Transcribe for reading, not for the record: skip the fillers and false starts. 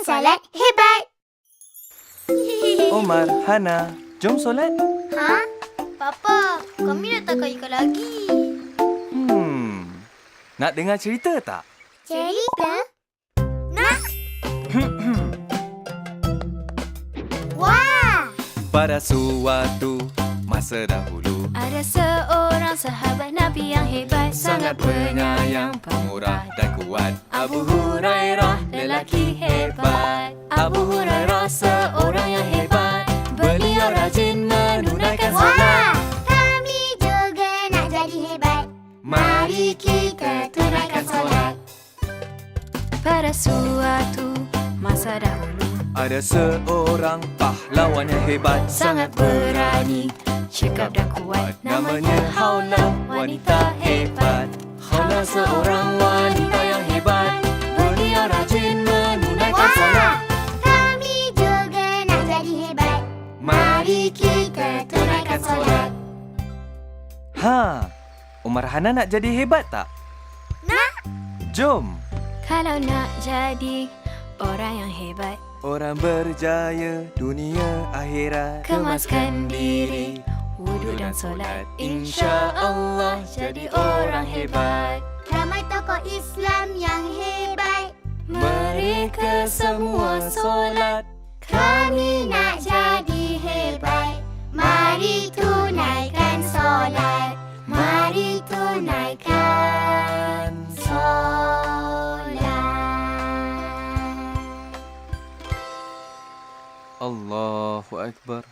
Salat hebat. Omar, Hana, jom solat. Ha? Papa, kami dah tak kaya lagi. Nak dengar cerita tak? Cerita? Nak? Wah! Pada suatu masa dahulu, ada seorang sahabat Nabi yang hebat, sangat penyayang, pemurah dan kuat. Abu Hurairah, lelaki hebat. Abu Hurairah seorang yang hebat. Beliau rajin menunaikan Wah! solat. Kami juga nak jadi hebat. Mari kita tunaikan solat. Pada suatu masa dahulu, Ada seorang pahlawan yang hebat, sangat berani, cekap dan kuat. Namanya Haula, wanita hebat. Haula seorang wanita yang hebat. Beliau rajin menunaikan solat. Kami juga nak jadi hebat. Mari kita tunaikan solat. Umar Hana nak jadi hebat tak? Nak? Jom. Kalau nak jadi orang yang hebat, Orang berjaya dunia akhirat, kemaskan diri, wudu dan solat, insya Allah jadi orang hebat. Ramai tokoh Islam yang hebat. Mereka semua solat. Kami nak jadi hebat. Mari tunaikan solat. Mari tunaikan solat. Allahu Akbar.